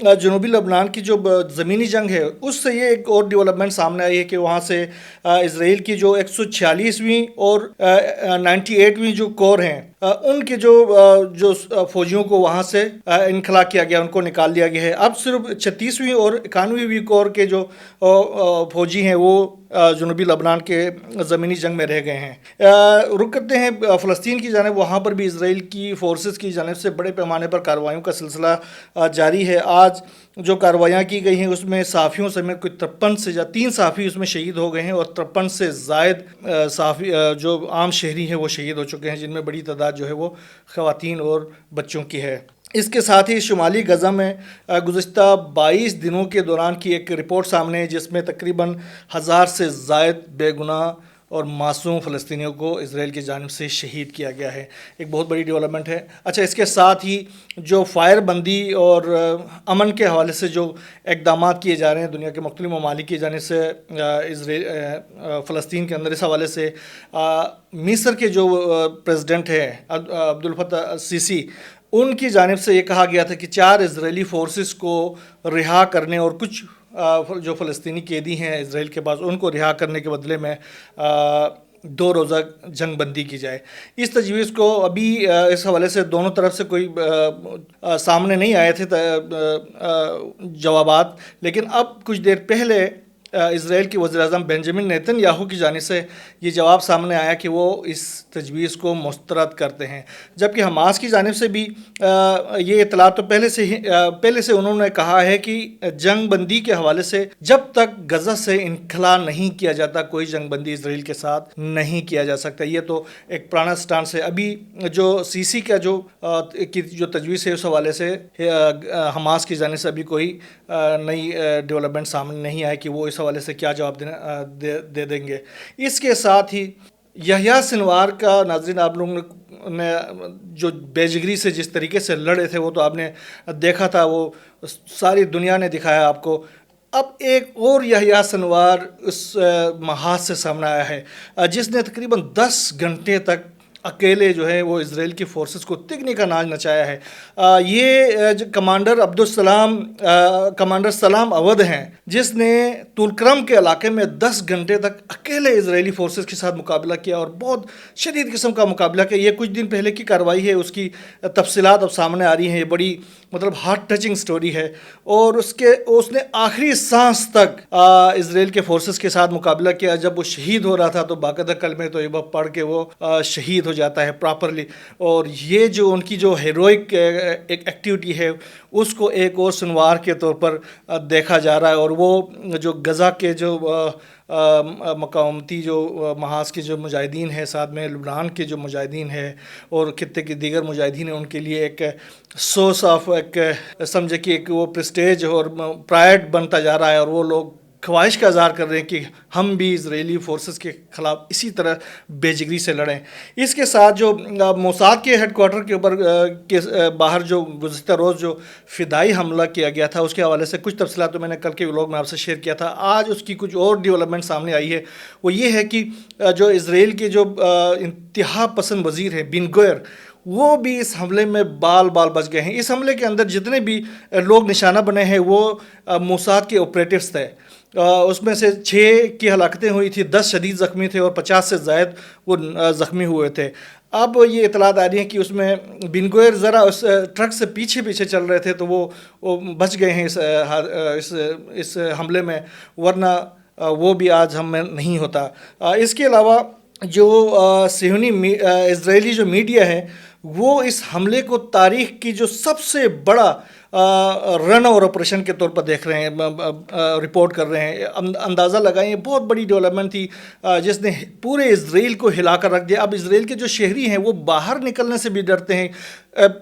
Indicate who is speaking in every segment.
Speaker 1: جنوبی لبنان کی جو زمینی جنگ ہے اس سے یہ ایک اور ڈیولپمنٹ سامنے آئی ہے کہ وہاں سے اسرائیل کی جو 146ویں اور 98ویں جو کور ہیں ان کے جو فوجیوں کو وہاں سے انخلا کیا گیا، ان کو نکال دیا گیا ہے۔ اب صرف 36ویں اور 91ویں کور کے جو فوجی ہیں وہ جنوبی لبنان کے زمینی جنگ میں رہ گئے ہیں۔ رک کرتے ہیں فلسطین کی جانب، وہاں پر بھی اسرائیل کی فورسز کی جانب سے بڑے پیمانے پر کارروائیوں کا سلسلہ جاری ہے۔ آج جو کارروائیاں کی گئی ہیں اس میں صحافیوں سمیت کوئی 53 سے 3 صحافی اس میں شہید ہو گئے ہیں، اور 53 سے زائد صحافی جو عام شہری ہیں وہ شہید ہو چکے ہیں، جن میں بڑی تعداد جو ہے وہ خواتین اور بچوں کی ہے۔ اس کے ساتھ ہی شمالی غزہ میں گزشتہ 22 دنوں کے دوران کی ایک رپورٹ سامنے ہے جس میں تقریباً 1000 سے زائد بے گناہ اور معصوم فلسطینیوں کو اسرائیل کی جانب سے شہید کیا گیا ہے۔ ایک بہت بڑی ڈیولپمنٹ ہے۔ اچھا، اس کے ساتھ ہی جو فائر بندی اور امن کے حوالے سے جو اقدامات کیے جا رہے ہیں دنیا کے مختلف ممالک کی جانب سے فلسطین کے اندر، اس حوالے سے مصر کے جو پریزیڈنٹ ہیں عبد الفتاح السیسی، ان کی جانب سے یہ کہا گیا تھا کہ 4 اسرائیلی فورسز کو رہا کرنے اور کچھ جو فلسطینی قیدی ہیں اسرائیل کے پاس ان کو رہا کرنے کے بدلے میں 2 روزہ جنگ بندی کی جائے۔ اس تجویز کو ابھی اس حوالے سے دونوں طرف سے کوئی سامنے نہیں آئے تھے جوابات، لیکن اب کچھ دیر پہلے اسرائیل کے وزیر اعظم بنجامن نیتن یاہو کی جانب سے یہ جواب سامنے آیا کہ وہ اس تجویز کو مسترد کرتے ہیں، جبکہ حماس کی جانب سے بھی یہ اطلاعات تو پہلے سے انہوں نے کہا ہے کہ جنگ بندی کے حوالے سے جب تک غزہ سے انخلا نہیں کیا جاتا کوئی جنگ بندی اسرائیل کے ساتھ نہیں کیا جا سکتا۔ یہ تو ایک پرانا سٹانس ہے۔ ابھی جو سی سی کا جو تجویز ہے اس حوالے سے حماس کی جانب سے ابھی کوئی نئی ڈیولپمنٹ سامنے نہیں آئے کہ وہ اس حوالے سے کیا جواب دے دیں گے۔ اس کے ساتھ ہی یحییٰ سنوار کا، ناظرین آپ لوگوں نے جو بے جگری سے جس طریقے سے لڑے تھے وہ تو آپ نے دیکھا تھا، وہ ساری دنیا نے دکھایا آپ کو۔ اب ایک اور یحییٰ سنوار اس محاذ سے سامنے آیا ہے جس نے تقریباً 10 گھنٹے تک اکیلے جو ہے وہ اسرائیل کی فورسز کو تگنے کا ناچ نچایا ہے۔ یہ کمانڈر کمانڈر سلام اودھ ہیں جس نے طولکرم کے علاقے میں 10 گھنٹے تک اکیلے اسرائیلی فورسز کے ساتھ مقابلہ کیا اور بہت شدید قسم کا مقابلہ کیا۔ یہ کچھ دن پہلے کی کارروائی ہے، اس کی تفصیلات اب سامنے آ رہی ہیں۔ یہ بڑی ہارٹ ٹچنگ سٹوری ہے، اور اس نے آخری سانس تک اسرائیل کے فورسز کے ساتھ مقابلہ کیا۔ جب وہ شہید ہو رہا تھا تو باقاعدہ کلمہ طیبہ پڑھ کے وہ شہید ہو جاتا ہے پراپرلی، اور یہ جو ان کی جو ہیروئک ایک ایکٹیویٹی ہے اس کو ایک اور سنوار کے طور پر دیکھا جا رہا ہے۔ اور وہ جو غزہ کے جو مقاومتی جو محاذ کے جو مجاہدین ہیں، ساتھ میں لبنان کے جو مجاہدین ہیں اور خطے کے دیگر مجاہدین ہیں، ان کے لیے ایک سورس آف ایک سمجھے کہ ایک وہ پریسٹیج اور پرائڈ بنتا جا رہا ہے، اور وہ لوگ خواہش کا اظہار کر رہے ہیں کہ ہم بھی اسرائیلی فورسز کے خلاف اسی طرح بے جگری سے لڑیں۔ اس کے ساتھ جو موساد کے ہیڈ کوارٹر کے اوپر کے باہر جو گزشتہ روز جو فدائی حملہ کیا گیا تھا اس کے حوالے سے کچھ تفصیلات تو میں نے کل کے ولاگ میں آپ سے شیئر کیا تھا۔ آج اس کی کچھ اور ڈیولپمنٹ سامنے آئی ہے، وہ یہ ہے کہ جو اسرائیل کے جو انتہا پسند وزیر ہیں بن گوئر، وہ بھی اس حملے میں بال بچ گئے ہیں۔ اس حملے کے اندر جتنے بھی لوگ نشانہ بنے ہیں وہ موساد کے آپریٹرز تھے، اس میں سے 6 کی ہلاکتیں ہوئی تھی، 10 شدید زخمی تھے اور 50 سے زائد وہ زخمی ہوئے تھے۔ اب یہ اطلاعات آ رہی ہیں کہ اس میں بن گوئر ذرا اس ٹرک سے پیچھے چل رہے تھے تو وہ بچ گئے ہیں اس حملے میں، ورنہ وہ بھی آج ہم میں نہیں ہوتا۔ اس کے علاوہ جو صہیونی اسرائیلی جو میڈیا ہے وہ اس حملے کو تاریخ کی جو سب سے بڑا رن اور آپریشن کے طور پر دیکھ رہے ہیں، رپورٹ کر رہے ہیں۔ اندازہ لگائیں، یہ بہت بڑی ڈیولپمنٹ تھی جس نے پورے اسرائیل کو ہلا کر رکھ دیا۔ اب اسرائیل کے جو شہری ہیں وہ باہر نکلنے سے بھی ڈرتے ہیں،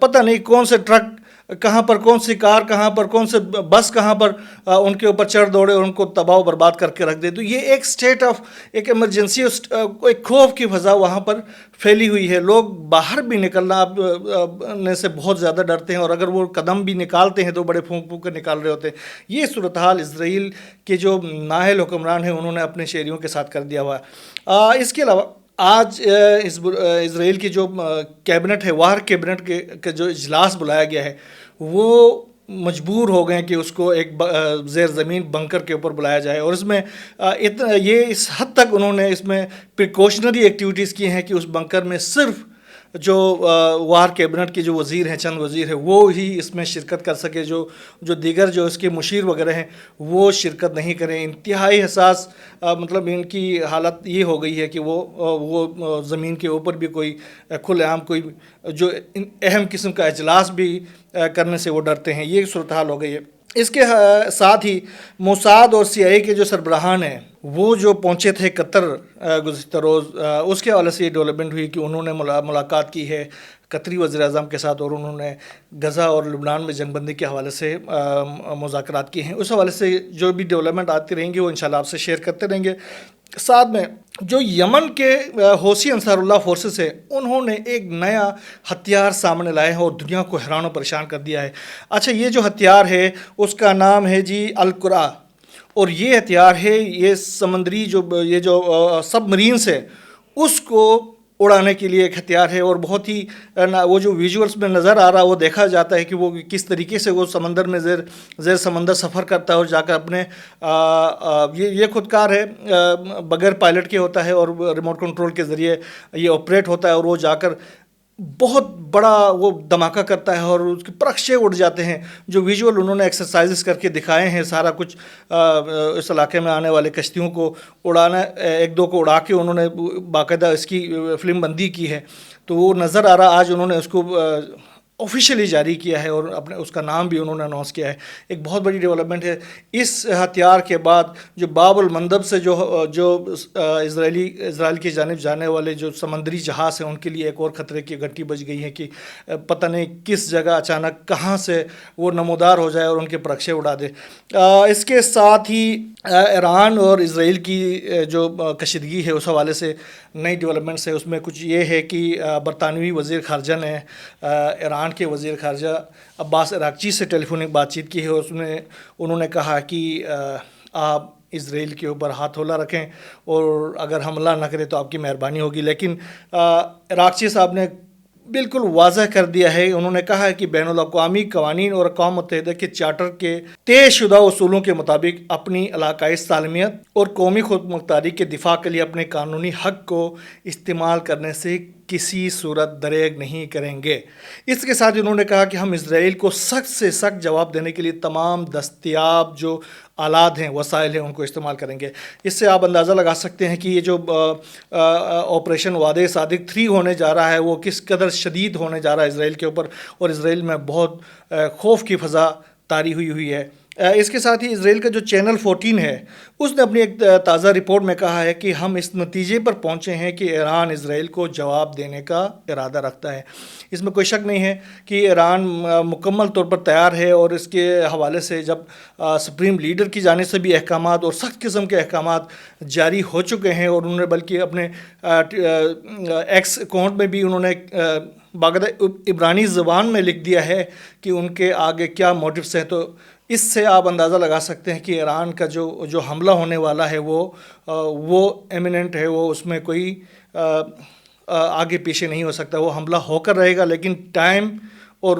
Speaker 1: پتہ نہیں کون سے ٹرک کہاں پر، کون سی کار کہاں پر، کون سے بس کہاں پر ان کے اوپر چڑھ دوڑے اور ان کو تباہ و برباد کر کے رکھ دے۔ تو یہ ایک سٹیٹ آف ایک ایمرجنسی، ایک خوف کی فضا وہاں پر پھیلی ہوئی ہے۔ لوگ باہر بھی نکلنا سے بہت زیادہ ڈرتے ہیں، اور اگر وہ قدم بھی نکالتے ہیں تو بڑے پھونک کے نکال رہے ہوتے ہیں۔ یہ صورتحال اسرائیل کے جو نااہل حکمران ہیں انہوں نے اپنے شہریوں کے ساتھ کر دیا ہوا ہے۔ اس کے علاوہ آج اسرائیل کی جو کیبنٹ ہے، واہر کیبنٹ کے جو اجلاس بلایا گیا ہے، وہ مجبور ہو گئے کہ اس کو ایک زیر زمین بنکر کے اوپر بلایا جائے، اور اس میں یہ اس حد تک انہوں نے اس میں پریکاشنری ایکٹیویٹیز کی ہیں کہ اس بنکر میں صرف جو وار کیبنٹ کے جو وزیر ہیں، چند وزیر ہیں، وہ ہی اس میں شرکت کر سکے، جو دیگر جو اس کے مشیر وغیرہ ہیں وہ شرکت نہیں کریں۔ انتہائی حساس مطلب ان کی حالت یہ ہو گئی ہے کہ وہ زمین کے اوپر بھی کوئی کھلے عام کوئی جو اہم قسم کا اجلاس بھی کرنے سے وہ ڈرتے ہیں۔ یہ صورتحال ہو گئی ہے۔ اس کے ساتھ ہی موساد اور سی آئی اے کے جو سربراہان ہیں وہ جو پہنچے تھے قطر گزشتہ روز، اس کے حوالے سے یہ ڈیولپمنٹ ہوئی کہ انہوں نے ملاقات کی ہے قطری وزیر اعظم کے ساتھ، اور انہوں نے غزہ اور لبنان میں جنگ بندی کے حوالے سے مذاکرات کیے ہیں۔ اس حوالے سے جو بھی ڈیولپمنٹ آتی رہیں گی وہ انشاءاللہ آپ سے شیئر کرتے رہیں گے۔ ساتھ میں جو یمن کے حوثی انصار اللہ فورسز ہے، انہوں نے ایک نیا ہتھیار سامنے لائے ہیں اور دنیا کو حیران و پریشان کر دیا ہے۔ اچھا، یہ جو ہتھیار ہے اس کا نام ہے جی القرا، اور یہ ہتھیار ہے، یہ سمندری یہ جو سب مرینس ہے اس کو اڑانے کے لیے ایک ہتھیار ہے، اور بہت ہی وہ جو ویژولز میں نظر آ رہا وہ دیکھا جاتا ہے کہ وہ کس طریقے سے وہ سمندر میں زیر سمندر سفر کرتا ہے اور جا کر اپنے یہ خودکار ہے، بغیر پائلٹ کے ہوتا ہے اور ریموٹ کنٹرول کے ذریعے یہ آپریٹ ہوتا ہے، اور وہ جا کر بہت بڑا وہ دھماکہ کرتا ہے اور اس کے پرخشے اڑ جاتے ہیں۔ جو ویژول انہوں نے ایکسرسائزز کر کے دکھائے ہیں، سارا کچھ اس علاقے میں آنے والے کشتیوں کو اڑانا، ایک دو کو اڑا کے انہوں نے باقاعدہ اس کی فلم بندی کی ہے، تو وہ نظر آ رہا۔ آج انہوں نے اس کو آفیشیلی جاری کیا ہے اور اپنے اس کا نام بھی انہوں نے اناؤنس کیا ہے۔ ایک بہت بڑی ڈیولپمنٹ ہے۔ اس ہتھیار کے بعد جو باب المندب سے جو اسرائیل کی جانب جانے والے جو سمندری جہاز ہیں ان کے لیے ایک اور خطرے کی گھنٹی بج گئی ہے کہ پتہ نہیں کس جگہ اچانک کہاں سے وہ نمودار ہو جائے اور ان کے پرخشے اڑا دے۔ اس کے ساتھ ہی ایران اور اسرائیل کی جو کشیدگی ہے اس حوالے سے نئی ڈیولپمنٹس ہے۔ اس میں کچھ یہ ہے کہ برطانوی وزیر خارجہ نے ایران کے وزیر خارجہ عباس عراقچی سے ٹیلی فونک بات چیت کی ہے، اور انہوں نے کہا کہ آپ اسرائیل کے اوپر ہاتھ ہولہ رکھیں اور اگر حملہ نہ کریں تو آپ کی مہربانی ہوگی۔ لیکن عراقچی صاحب نے بالکل واضح کر دیا ہے، انہوں نے کہا ہے کہ بین الاقوامی قوانین اور اقوام متحدہ کے چارٹر کے طے شدہ اصولوں کے مطابق اپنی علاقائی سالمیت اور قومی خود مختاری کے دفاع کے لیے اپنے قانونی حق کو استعمال کرنے سے کسی صورت دریغ نہیں کریں گے۔ اس کے ساتھ انہوں نے کہا کہ ہم اسرائیل کو سخت سے سخت جواب دینے کے لیے تمام دستیاب جو آلات ہیں، وسائل ہیں، ان کو استعمال کریں گے۔ اس سے آپ اندازہ لگا سکتے ہیں کہ یہ جو آپریشن وعدہ صادق 3 ہونے جا رہا ہے وہ کس قدر شدید ہونے جا رہا ہے اسرائیل کے اوپر، اور اسرائیل میں بہت خوف کی فضا طاری ہوئی ہے۔ اس کے ساتھ ہی اسرائیل کا جو چینل 14 ہے اس نے اپنی ایک تازہ رپورٹ میں کہا ہے کہ ہم اس نتیجے پر پہنچے ہیں کہ ایران اسرائیل کو جواب دینے کا ارادہ رکھتا ہے۔ اس میں کوئی شک نہیں ہے کہ ایران مکمل طور پر تیار ہے، اور اس کے حوالے سے جب سپریم لیڈر کی جانب سے بھی احکامات اور سخت قسم کے احکامات جاری ہو چکے ہیں، اور انہوں نے بلکہ اپنے ایکس اکاؤنٹ میں بھی انہوں نے باقاعدہ عبرانی زبان میں لکھ دیا ہے کہ ان کے آگے کیا موٹیوز ہیں، تو اس سے آپ اندازہ لگا سکتے ہیں کہ ایران کا جو حملہ ہونے والا ہے وہ ایمیننٹ ہے، وہ اس میں کوئی آگے پیچھے نہیں ہو سکتا، وہ حملہ ہو کر رہے گا، لیکن ٹائم اور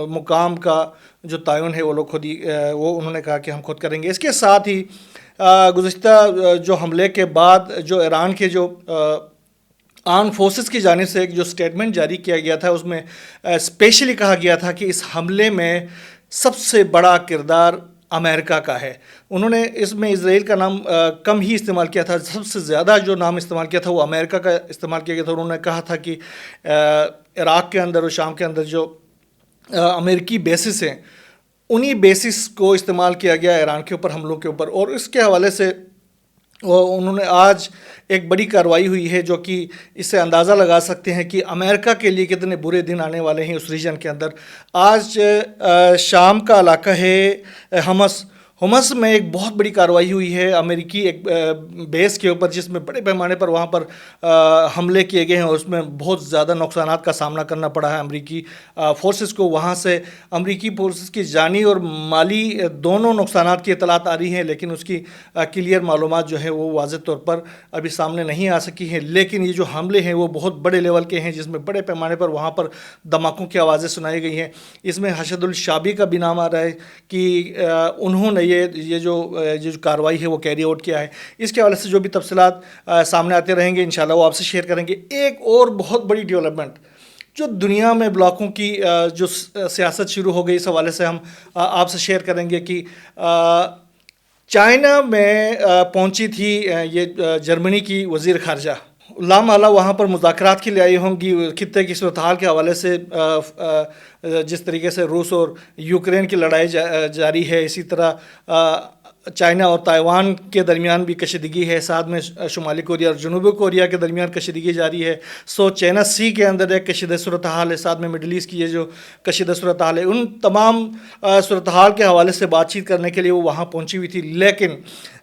Speaker 1: مقام کا جو تعین ہے وہ لوگ خود ہی وہ انہوں نے کہا کہ ہم خود کریں گے۔ اس کے ساتھ ہی گزشتہ جو حملے کے بعد جو ایران کے جو آرم فورسز کی جانب سے ایک جو سٹیٹمنٹ جاری کیا گیا تھا، اس میں اسپیشلی کہا گیا تھا کہ اس حملے میں سب سے بڑا کردار امریکہ کا ہے۔ انہوں نے اس میں اسرائیل کا نام کم ہی استعمال کیا تھا، سب سے زیادہ جو نام استعمال کیا تھا وہ امریکہ کا استعمال کیا گیا تھا۔ انہوں نے کہا تھا کہ عراق کے اندر اور شام کے اندر جو امریکی بیسز ہیں انہی بیسز کو استعمال کیا گیا ایران کے اوپر حملوں کے اوپر، اور اس کے حوالے سے انہوں نے آج ایک بڑی کارروائی ہوئی ہے جو کہ اس سے اندازہ لگا سکتے ہیں کہ امریکہ کے لیے کتنے برے دن آنے والے ہیں اس ریجن کے اندر۔ آج شام کا علاقہ ہے حمص، حمص میں ایک بہت بڑی کارروائی ہوئی ہے امریکی ایک بیس کے اوپر، جس میں بڑے پیمانے پر وہاں پر حملے کیے گئے ہیں، اور اس میں بہت زیادہ نقصانات کا سامنا کرنا پڑا ہے امریکی فورسز کو۔ وہاں سے امریکی فورسز کی جانی اور مالی دونوں نقصانات کی اطلاعات آ رہی ہیں، لیکن اس کی کلیئر معلومات جو ہے وہ واضح طور پر ابھی سامنے نہیں آ سکی ہیں۔ لیکن یہ جو حملے ہیں وہ بہت بڑے لیول کے ہیں، جس میں بڑے پیمانے پر وہاں پر دھماکوں کی آوازیں سنائی گئی ہیں۔ اس میں حشد الشعبی کا بھی نام آ رہا ہے کہ انہوں نے یہ جو کارروائی ہے وہ کیری آؤٹ کیا ہے۔ اس کے حوالے سے جو بھی تفصیلات سامنے آتے رہیں گے انشاءاللہ وہ آپ سے شیئر کریں گے۔ ایک اور بہت بڑی ڈیولپمنٹ جو دنیا میں بلاکوں کی جو سیاست شروع ہو گئی، اس حوالے سے ہم آپ سے شیئر کریں گے کہ چائنا میں پہنچی تھی یہ جرمنی کی وزیر خارجہ، لامحالہ وہاں پر مذاکرات کے لیے آئی ہوں گی خطے کی صورتحال کے حوالے سے۔ جس طریقے سے روس اور یوکرین کی لڑائی جاری ہے، اسی طرح چائنا اور تائیوان کے درمیان بھی کشیدگی ہے، ساتھ میں شمالی کوریا اور جنوبی کوریا کے درمیان کشیدگی جاری ہے۔ چائنا سی کے اندر ایک کشیدہ صورتحال ہے، ساتھ میں مڈل ایسٹ کی یہ جو کشیدہ صورتحال ہے، ان تمام صورتحال کے حوالے سے بات چیت کرنے کے لیے وہ وہاں پہنچی ہوئی تھی۔ لیکن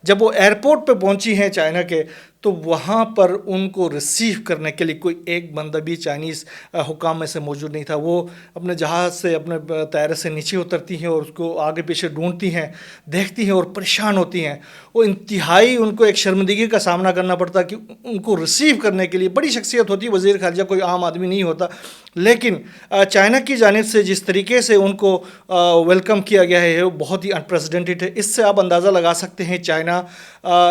Speaker 1: جب وہ ایئرپورٹ پہ پہنچی ہیں چائنا کے، تو وہاں پر ان کو ریسیو کرنے کے لیے کوئی ایک بندہ بھی چائنیز حکام میں سے موجود نہیں تھا۔ وہ اپنے جہاز سے، اپنے طیارے سے نیچے اترتی ہیں اور اس کو آگے پیچھے ڈھونڈتی ہیں، دیکھتی ہیں اور پریشان ہوتی ہیں۔ وہ انتہائی ان کو ایک شرمندگی کا سامنا کرنا پڑتا کہ ان کو ریسیو کرنے کے لیے بڑی شخصیت ہوتی ہے، وزیر خارجہ کوئی عام آدمی نہیں ہوتا، لیکن چائنا کی جانب سے جس طریقے سے ان کو ویلکم کیا گیا ہے وہ بہت ہی انپریسیڈنٹڈ ہے۔ اس سے آپ اندازہ لگا سکتے ہیں چائنا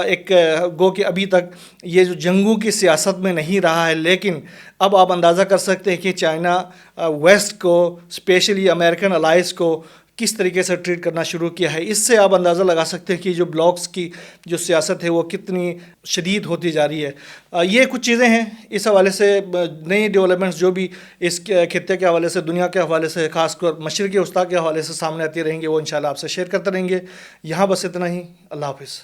Speaker 1: ایک گو کہ ابھی تک یہ جو جنگوں کی سیاست میں نہیں رہا ہے، لیکن اب آپ اندازہ کر سکتے ہیں کہ چائنا ویسٹ کو، اسپیشلی امریکن الائز کو کس طریقے سے ٹریٹ کرنا شروع کیا ہے۔ اس سے آپ اندازہ لگا سکتے ہیں کہ جو بلاکس کی جو سیاست ہے وہ کتنی شدید ہوتی جا رہی ہے۔ یہ کچھ چیزیں ہیں اس حوالے سے، نئی ڈیولپمنٹس جو بھی اس خطے کے حوالے سے، دنیا کے حوالے سے، خاص کر مشرقی وسطیٰ کے حوالے سے سامنے آتی رہیں گے، وہ انشاءاللہ آپ سے شیئر کرتے رہیں گے۔ یہاں بس اتنا ہی، اللہ حافظ۔